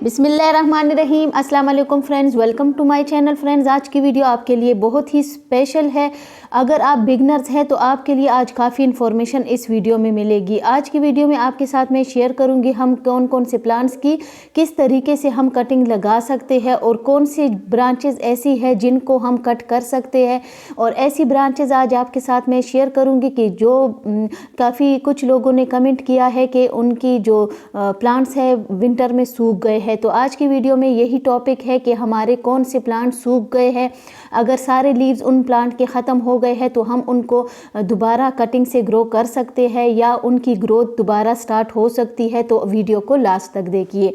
बिस्मिल्लाहिर्रहमानिर्रहीम। अस्सलाम वालेकुम friends, welcome to my channel. Friends, आज की वीडियो आपके लिए बहुत ही स्पेशल है। अगर आप बिगनर्स हैं तो आपके लिए आज काफ़ी इन्फॉर्मेशन इस वीडियो में मिलेगी। आज की वीडियो में आपके साथ मैं शेयर करूंगी हम कौन कौन से प्लांट्स की किस तरीके से हम कटिंग लगा सकते हैं और कौन सी ब्रांचेस ऐसी है जिनको हम कट कर सकते हैं। और ऐसी ब्रांचेस आज आपके साथ मैं शेयर करूंगी कि जो काफ़ी कुछ लोगों ने कमेंट किया है कि उनकी जो प्लांट्स है विंटर में सूख गए हैं। तो आज की वीडियो में यही टॉपिक है कि हमारे कौन से प्लांट सूख गए हैं। अगर सारे लीव्स उन प्लांट के ख़त्म हो गए हैं तो हम उनको दोबारा कटिंग से ग्रो कर सकते हैं या उनकी ग्रोथ दोबारा स्टार्ट हो सकती है। तो वीडियो को लास्ट तक देखिए।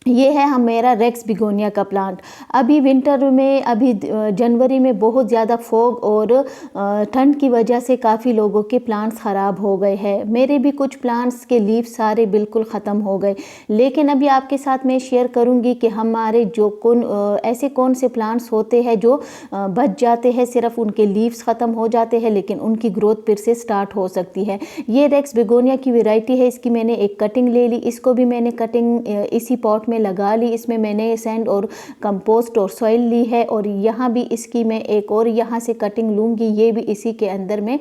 ये है मेरा रेक्स बिगोनिया का प्लांट। अभी विंटर में अभी जनवरी में बहुत ज़्यादा फॉग और ठंड की वजह से काफ़ी लोगों के प्लांट्स ख़राब हो गए हैं। मेरे भी कुछ प्लांट्स के लीफ सारे बिल्कुल ख़त्म हो गए। लेकिन अभी आपके साथ मैं शेयर करूंगी कि हमारे जो ऐसे कौन से प्लांट्स होते हैं जो बच जाते हैं, सिर्फ उनके लीव्स ख़त्म हो जाते हैं लेकिन उनकी ग्रोथ फिर से स्टार्ट हो सकती है। ये रेक्स बिगोनिया की वैरायटी है। इसकी मैंने एक कटिंग ले ली। इसको भी मैंने कटिंग इसी पॉट में लगा ली। इसमें मैंने सैंड और कंपोस्ट और सॉइल ली है और यहाँ भी इसकी मैं एक और यहाँ से कटिंग लूँगी, ये भी इसी के अंदर में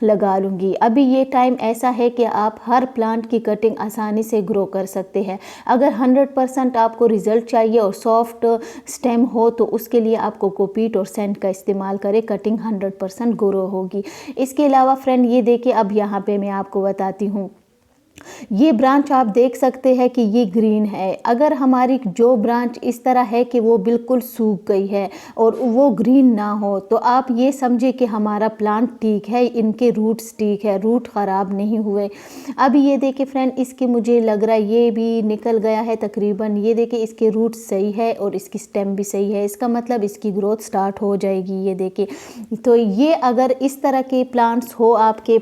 लगा लूँगी। अभी ये टाइम ऐसा है कि आप हर प्लांट की कटिंग आसानी से ग्रो कर सकते हैं। अगर 100% आपको रिज़ल्ट चाहिए और सॉफ्ट स्टेम हो तो उसके लिए आपको कोपीट और सैंड का इस्तेमाल करें, कटिंग 100% ग्रो होगी। इसके अलावा फ्रेंड ये देखिए, अब यहाँ पे मैं आपको बताती हूँ। ये ब्रांच आप देख सकते हैं कि ये ग्रीन है। अगर हमारी जो ब्रांच इस तरह है कि वो बिल्कुल सूख गई है और वो ग्रीन ना हो तो आप ये समझे कि हमारा प्लांट ठीक है, इनके रूट्स ठीक है, रूट ख़राब नहीं हुए। अब ये देखिए फ्रेंड, इसके मुझे लग रहा है ये भी निकल गया है तकरीबन। ये देखिए इसके रूट सही है और इसकी स्टेम भी सही है, इसका मतलब इसकी ग्रोथ स्टार्ट हो जाएगी। ये देखिए, तो ये अगर इस तरह के प्लांट्स हो आपके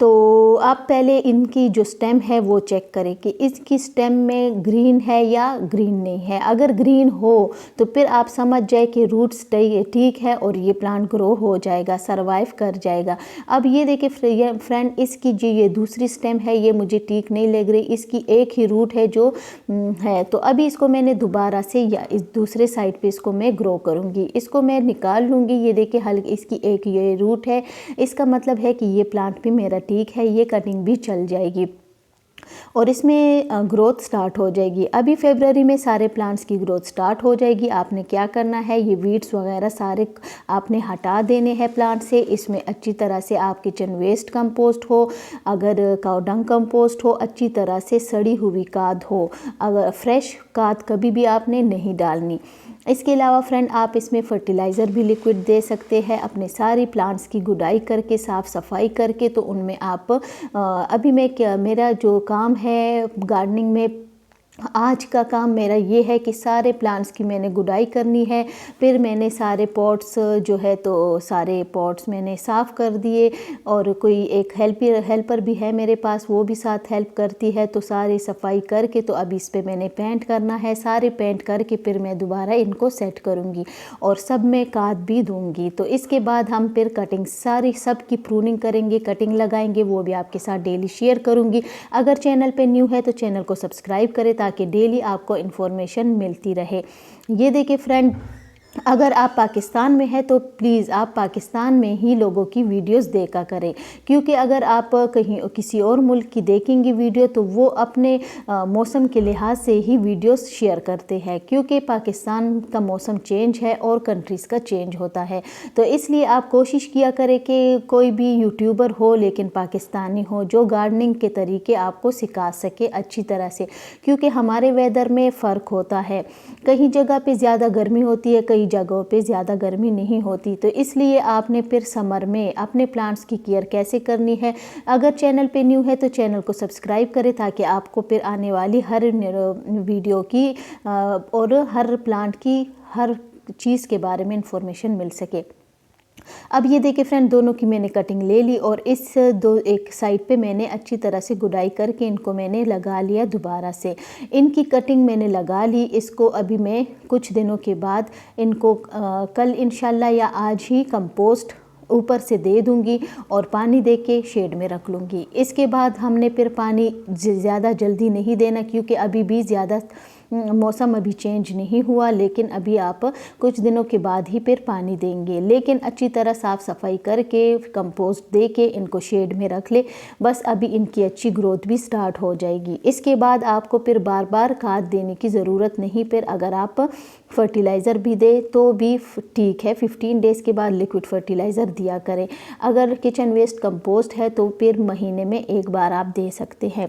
तो आप पहले इनकी जो स्टेम है वो चेक करें कि इसकी स्टेम में ग्रीन है या ग्रीन नहीं है। अगर ग्रीन हो तो फिर आप समझ जाए कि रूट्स ठीक है और ये प्लांट ग्रो हो जाएगा, सरवाइव कर जाएगा। अब ये देखिए फ्रेंड, इसकी जो ये दूसरी स्टेम है ये मुझे ठीक नहीं लग रही। इसकी एक ही रूट है जो है, तो अभी इसको मैंने दोबारा से या इस दूसरे साइड पे इसको मैं ग्रो करूँगी। इसको मैं निकाल लूँगी। ये देखिए हल्की इसकी एक ये रूट है, इसका मतलब है कि ये प्लांट भी मेरा ठीक है, ये कटिंग भी चल जाएगी और इसमें ग्रोथ स्टार्ट हो जाएगी। अभी फरवरी में सारे प्लांट्स की ग्रोथ स्टार्ट हो जाएगी। आपने क्या करना है, ये वीड्स वगैरह सारे आपने हटा देने हैं प्लांट से। इसमें अच्छी तरह से आप किचन वेस्ट कंपोस्ट हो, अगर काउ डंग कंपोस्ट हो, अच्छी तरह से सड़ी हुई खाद हो, अगर फ्रेश खाद कभी भी आपने नहीं डालनी। इसके अलावा फ्रेंड आप इसमें फर्टिलाइज़र भी लिक्विड दे सकते हैं। अपने सारी प्लांट्स की गुडाई करके, साफ़ सफाई करके, तो उनमें आप अभी मेरा जो काम है गार्डनिंग में, आज का काम मेरा ये है कि सारे प्लांट्स की मैंने गुडाई करनी है। फिर मैंने सारे पॉट्स जो है तो सारे पॉट्स मैंने साफ़ कर दिए और कोई एक हेल्पर भी है मेरे पास, वो भी साथ हेल्प करती है। तो सारी सफाई करके तो अभी इस पर मैंने पेंट करना है। सारे पेंट करके फिर मैं दोबारा इनको सेट करूँगी और सब में खाद भी दूँगी। तो इसके बाद हम फिर कटिंग सारी सब की प्रूनिंग करेंगे, कटिंग लगाएंगे, वो भी आपके साथ डेली शेयर करूँगी। अगर चैनल पे न्यू है तो चैनल को सब्सक्राइब करें ताकि डेली आपको इन्फॉर्मेशन मिलती रहे। ये देखिए फ्रेंड, अगर आप पाकिस्तान में हैं तो प्लीज़ आप पाकिस्तान में ही लोगों की वीडियोस देखा करें, क्योंकि अगर आप कहीं किसी और मुल्क की देखेंगे वीडियो तो वो अपने मौसम के लिहाज से ही वीडियोस शेयर करते हैं, क्योंकि पाकिस्तान का मौसम चेंज है और कंट्रीज़ का चेंज होता है। तो इसलिए आप कोशिश किया करें कि कोई भी यूट्यूबर हो लेकिन पाकिस्तानी हो, जो गार्डनिंग के तरीके आपको सिखा सके अच्छी तरह से, क्योंकि हमारे वेदर में फ़र्क होता है। कहीं जगह पे ज़्यादा गर्मी होती है, कई जगहों पे ज़्यादा गर्मी नहीं होती। तो इसलिए आपने फिर समर में अपने प्लांट्स की केयर कैसे करनी है। अगर चैनल पे न्यू है तो चैनल को सब्सक्राइब करें ताकि आपको फिर आने वाली हर वीडियो की और हर प्लांट की हर चीज़ के बारे में इंफॉर्मेशन मिल सके। अब ये देखिए फ्रेंड, दोनों की मैंने कटिंग ले ली और इस एक साइड पे मैंने अच्छी तरह से गुडाई करके इनको मैंने लगा लिया दोबारा से। इनकी कटिंग मैंने लगा ली। इसको अभी मैं कुछ दिनों के बाद इनको कल इंशाल्लाह या आज ही कंपोस्ट ऊपर से दे दूंगी और पानी दे के शेड में रख लूँगी। इसके बाद हमने फिर पानी ज़्यादा जल्दी नहीं देना, क्योंकि अभी भी ज़्यादा मौसम अभी चेंज नहीं हुआ, लेकिन अभी आप कुछ दिनों के बाद ही फिर पानी देंगे। लेकिन अच्छी तरह साफ़ सफाई करके कंपोस्ट दे के इनको शेड में रख ले, बस अभी इनकी अच्छी ग्रोथ भी स्टार्ट हो जाएगी। इसके बाद आपको फिर बार बार खाद देने की ज़रूरत नहीं। फिर अगर आप फर्टिलाइज़र भी दे तो भी ठीक है, 15 डेज़ के बाद लिक्विड फर्टिलाइज़र दिया करें। अगर किचन वेस्ट कंपोस्ट है तो फिर महीने में एक बार आप दे सकते हैं।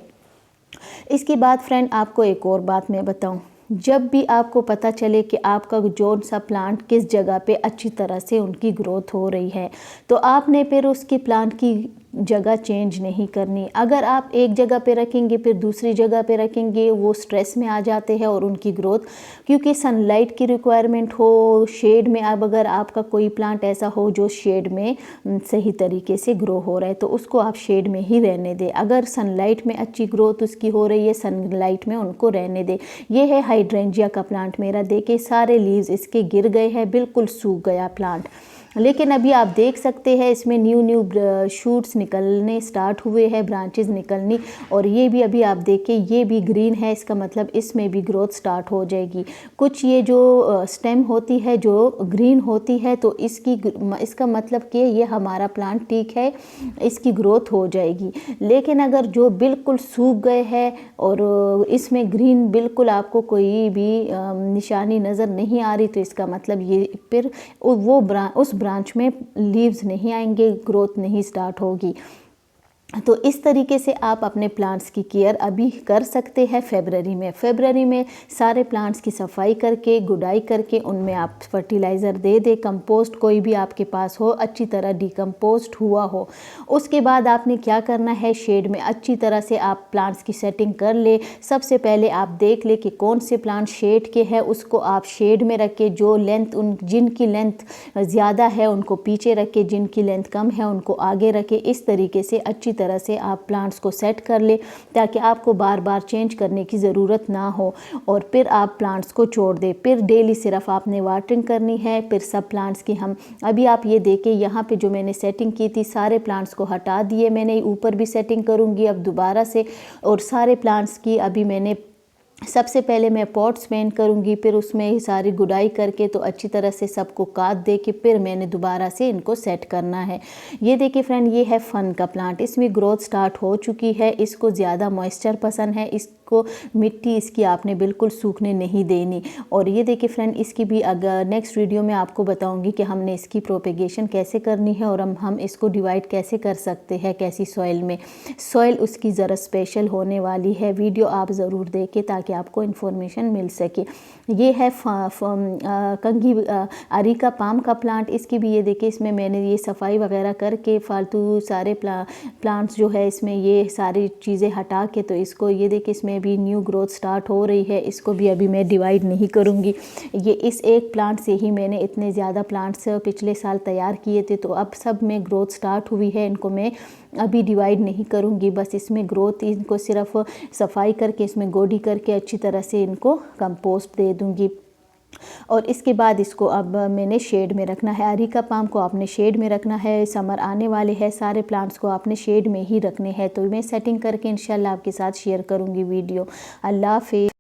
इसके बाद फ्रेंड आपको एक और बात मैं बताऊं, जब भी आपको पता चले कि आपका जो सा प्लांट किस जगह पे अच्छी तरह से उनकी ग्रोथ हो रही है, तो आपने फिर उसकी प्लांट की जगह चेंज नहीं करनी। अगर आप एक जगह पे रखेंगे फिर दूसरी जगह पे रखेंगे, वो स्ट्रेस में आ जाते हैं और उनकी ग्रोथ, क्योंकि सनलाइट की रिक्वायरमेंट हो शेड में। अब अगर आपका कोई प्लांट ऐसा हो जो शेड में सही तरीके से ग्रो हो रहा है तो उसको आप शेड में ही रहने दें। अगर सनलाइट में अच्छी ग्रोथ उसकी हो रही है, सनलाइट में उनको रहने दें। ये है हाइड्रेंजिया का प्लांट मेरा, देखिए सारे लीव्स इसके गिर गए हैं, बिल्कुल सूख गया प्लांट। लेकिन अभी आप देख सकते हैं इसमें न्यू शूट्स निकलने स्टार्ट हुए हैं, ब्रांचेस निकलनी, और ये भी अभी आप देखें ये भी ग्रीन है, इसका मतलब इसमें भी ग्रोथ स्टार्ट हो जाएगी। कुछ ये जो स्टेम होती है जो ग्रीन होती है तो इसका मतलब कि ये हमारा प्लांट ठीक है, इसकी ग्रोथ हो जाएगी। लेकिन अगर जो बिल्कुल सूख गए हैं और इसमें ग्रीन बिल्कुल आपको कोई भी निशानी नज़र नहीं आ रही, तो इसका मतलब ये फिर उस ब्रांच में लीव्स नहीं आएंगे, ग्रोथ नहीं स्टार्ट होगी। तो इस तरीके से आप अपने प्लांट्स की केयर अभी कर सकते हैं। फरवरी में सारे प्लांट्स की सफाई करके गुडाई करके उनमें आप फर्टिलाइज़र दे दे, कंपोस्ट कोई भी आपके पास हो अच्छी तरह डिकम्पोस्ट हुआ हो। उसके बाद आपने क्या करना है, शेड में अच्छी तरह से आप प्लांट्स की सेटिंग कर ले। सबसे पहले आप देख ले कि कौन से प्लांट शेड के हैं, उसको आप शेड में रख के जो लेंथ जिनकी लेंथ ज़्यादा है उनको पीछे रखे, जिनकी लेंथ कम है उनको आगे रखे। इस तरीके से अच्छी तरह से आप प्लांट्स को सेट कर ले ताकि आपको बार बार चेंज करने की ज़रूरत ना हो, और फिर आप प्लांट्स को छोड़ दें। फिर डेली सिर्फ आपने वाटरिंग करनी है। फिर सब प्लांट्स की हम अभी आप ये देखें यहाँ पे जो मैंने सेटिंग की थी सारे प्लांट्स को हटा दिए मैंने, ऊपर भी सेटिंग करूँगी अब दोबारा से, और सारे प्लांट्स की अभी मैंने सबसे पहले मैं पॉट्स पेंट करूँगी, फिर उसमें सारी गुडाई करके तो अच्छी तरह से सबको काट दे के फिर मैंने दोबारा से इनको सेट करना है। ये देखिए फ्रेंड, ये है फन का प्लांट, इसमें ग्रोथ स्टार्ट हो चुकी है। इसको ज़्यादा मॉइस्चर पसंद है, इसको मिट्टी इसकी आपने बिल्कुल सूखने नहीं देनी। और ये देखिए फ्रेंड, इसकी भी अगर नेक्स्ट वीडियो में आपको बताऊँगी कि हमने इसकी प्रोपेगेशन कैसे करनी है और हम इसको डिवाइड कैसे कर सकते हैं, कैसी सॉइल में। सॉइल उसकी ज़रा स्पेशल होने वाली है, वीडियो आप ज़रूर देखें ताकि आपको इन्फॉर्मेशन मिल सके। ये है कंघी अरिका पाम का प्लांट, इसकी भी ये देखिए इसमें मैंने ये सफाई वगैरह करके फालतू सारे प्लांट्स जो है इसमें ये सारी चीज़ें हटा के तो इसको ये देखिए इसमें भी न्यू ग्रोथ स्टार्ट हो रही है। इसको भी अभी मैं डिवाइड नहीं करूँगी। ये इस एक प्लांट से ही मैंने इतने ज़्यादा प्लांट्स पिछले साल तैयार किए थे, तो अब सब में ग्रोथ स्टार्ट हुई है। इनको मैं अभी डिवाइड नहीं करूँगी, बस इसमें ग्रोथ इनको सिर्फ सफाई करके इसमें गोडी करके अच्छी तरह से इनको कंपोस्ट दे दूँगी। और इसके बाद इसको अब मैंने शेड में रखना है। अरिका पाम को आपने शेड में रखना है, समर आने वाले हैं, सारे प्लांट्स को आपने शेड में ही रखने हैं। तो मैं सेटिंग करके इंशाल्लाह आपके साथ शेयर करूँगी वीडियो। अल्लाह हाफ़िज़।